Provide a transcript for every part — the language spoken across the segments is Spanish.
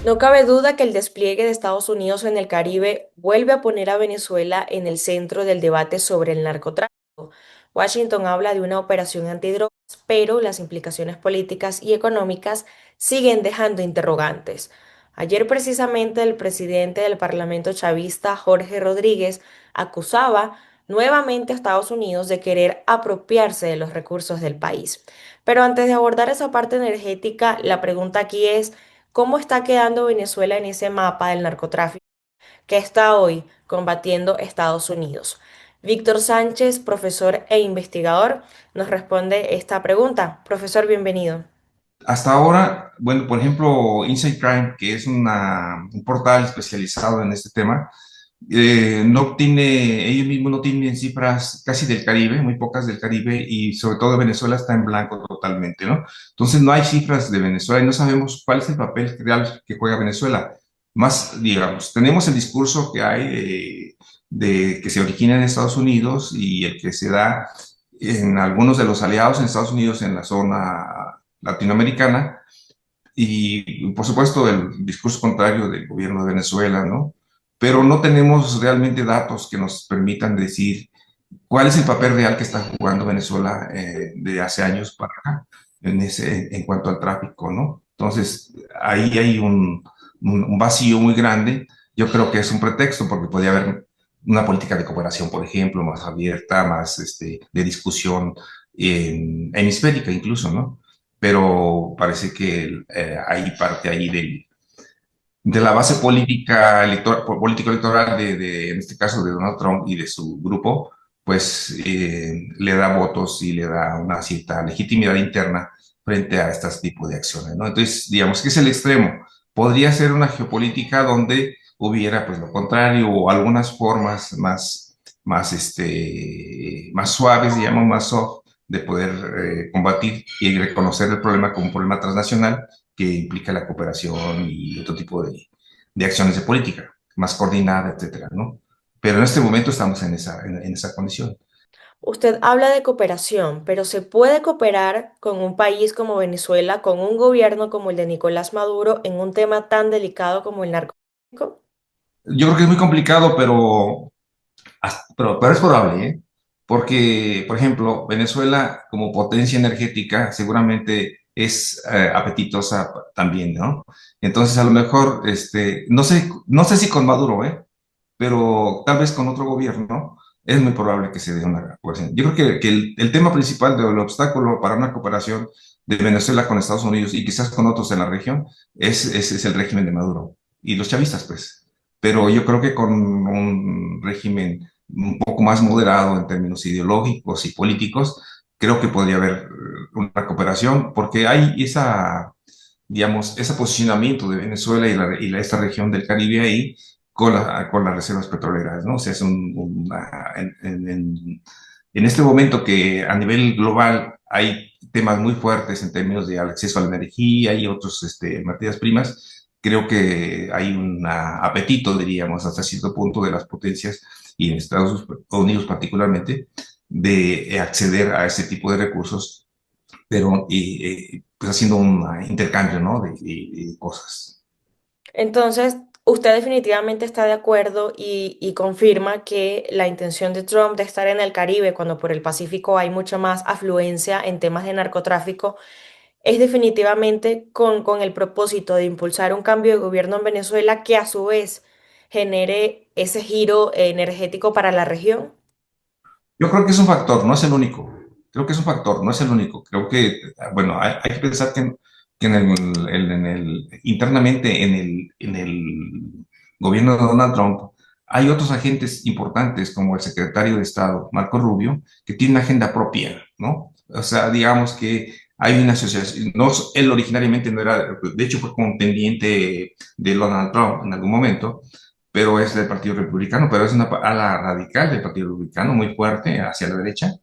No cabe duda que el despliegue de Estados Unidos en el Caribe vuelve a poner a Venezuela en el centro del debate sobre el narcotráfico. Washington habla de una operación antidrogas, pero las implicaciones políticas y económicas siguen dejando interrogantes. Ayer precisamente el presidente del Parlamento chavista, Jorge Rodríguez, acusaba nuevamente a Estados Unidos de querer apropiarse de los recursos del país. Pero antes de abordar esa parte energética, la pregunta aquí es: ¿cómo está quedando Venezuela en ese mapa del narcotráfico que está hoy combatiendo Estados Unidos? Víctor Sánchez, profesor e investigador, nos responde esta pregunta. Profesor, bienvenido. Hasta ahora, bueno, por ejemplo, Inside Crime, que es un portal especializado en este tema, no tiene, ellos mismos no tienen cifras casi del Caribe, muy pocas del Caribe, y sobre todo Venezuela está en blanco totalmente, ¿no? Entonces no hay cifras de Venezuela y no sabemos cuál es el papel real que juega Venezuela. Más, digamos, tenemos el discurso que hay de que se origina en Estados Unidos y el que se da en algunos de los aliados en Estados Unidos en la zona latinoamericana y, por supuesto, el discurso contrario del gobierno de Venezuela, ¿no? Pero no tenemos realmente datos que nos permitan decir cuál es el papel real que está jugando Venezuela de hace años para acá en cuanto al tráfico, ¿no? Entonces, ahí hay un vacío muy grande. Yo creo que es un pretexto porque podría haber una política de cooperación, por ejemplo, más abierta, más de discusión hemisférica incluso, ¿no? Pero parece que hay parte ahí de la base política político-electoral en este caso, de Donald Trump y de su grupo, pues le da votos y le da una cierta legitimidad interna frente a este tipo de acciones, ¿no? Entonces, digamos que es el extremo. Podría ser una geopolítica donde hubiera pues lo contrario o algunas formas más suaves, digamos, más soft, de poder combatir y reconocer el problema como un problema transnacional que implica la cooperación y otro tipo de acciones de política, más coordinada, etcétera, ¿no? Pero en este momento estamos en esa condición. Usted habla de cooperación, pero ¿se puede cooperar con un país como Venezuela, con un gobierno como el de Nicolás Maduro, en un tema tan delicado como el narcotráfico? Yo creo que es muy complicado, pero es probable, ¿eh? Porque, por ejemplo, Venezuela como potencia energética seguramente es apetitosa también, ¿no? Entonces, a lo mejor, no sé si con Maduro, ¿eh? Pero tal vez con otro gobierno es muy probable que se dé una cooperación. Yo creo que el tema principal del obstáculo para una cooperación de Venezuela con Estados Unidos y quizás con otros en la región es el régimen de Maduro y los chavistas, pues. Pero yo creo que con un régimen un poco más moderado en términos ideológicos y políticos, creo que podría haber una cooperación porque hay digamos, ese posicionamiento de Venezuela esta región del Caribe ahí con las reservas petroleras, ¿no? O sea, en este momento que a nivel global hay temas muy fuertes en términos de acceso a la energía y otras materias primas, creo que hay un apetito, diríamos, hasta cierto punto de las potencias y en Estados Unidos particularmente, de acceder a ese tipo de recursos, pero pues haciendo un intercambio, ¿no? De cosas. Entonces, usted definitivamente está de acuerdo y confirma que la intención de Trump de estar en el Caribe, cuando por el Pacífico hay mucha más afluencia en temas de narcotráfico, es definitivamente con el propósito de impulsar un cambio de gobierno en Venezuela que a su vez genere ese giro energético para la región. Yo creo que es un factor, no es el único. Creo que es un factor, no es el único. Creo que, bueno, hay que pensar que internamente en el gobierno de Donald Trump hay otros agentes importantes como el secretario de Estado, Marco Rubio, que tiene una agenda propia, ¿no? O sea, digamos que hay una asociación, no, él originariamente no era, de hecho fue contendiente de Donald Trump en algún momento, pero es del Partido Republicano, pero es una ala radical del Partido Republicano, muy fuerte hacia la derecha,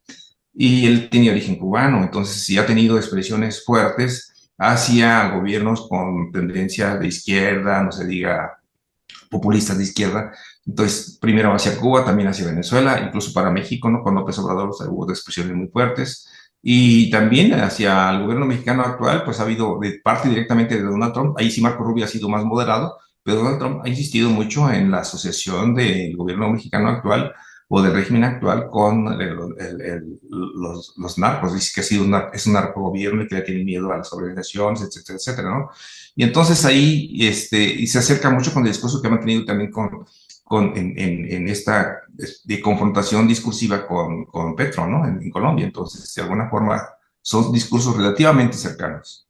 y él tiene origen cubano, entonces sí ha tenido expresiones fuertes hacia gobiernos con tendencia de izquierda, no se diga populistas de izquierda. Entonces, primero hacia Cuba, también hacia Venezuela, incluso para México, ¿no? Con López Obrador, o sea, hubo expresiones muy fuertes. Y también hacia el gobierno mexicano actual, pues ha habido de parte directamente de Donald Trump, ahí sí Marco Rubio ha sido más moderado, pero Donald Trump ha insistido mucho en la asociación del gobierno mexicano actual o del régimen actual con los narcos. Dice que ha sido es un narcogobierno y que le tiene miedo a las organizaciones, etcétera, etcétera, ¿no? Y entonces ahí, y se acerca mucho con el discurso que ha mantenido también en esta de confrontación discursiva con Petro, ¿no? En Colombia. Entonces, de alguna forma, son discursos relativamente cercanos.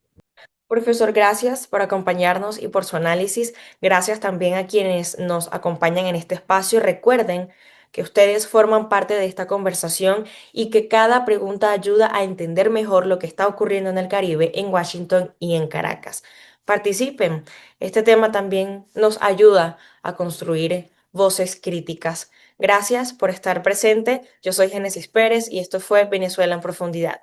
Profesor, gracias por acompañarnos y por su análisis. Gracias también a quienes nos acompañan en este espacio. Recuerden que ustedes forman parte de esta conversación y que cada pregunta ayuda a entender mejor lo que está ocurriendo en el Caribe, en Washington y en Caracas. Participen. Este tema también nos ayuda a construir voces críticas. Gracias por estar presente. Yo soy Génesis Pérez y esto fue Venezuela en Profundidad.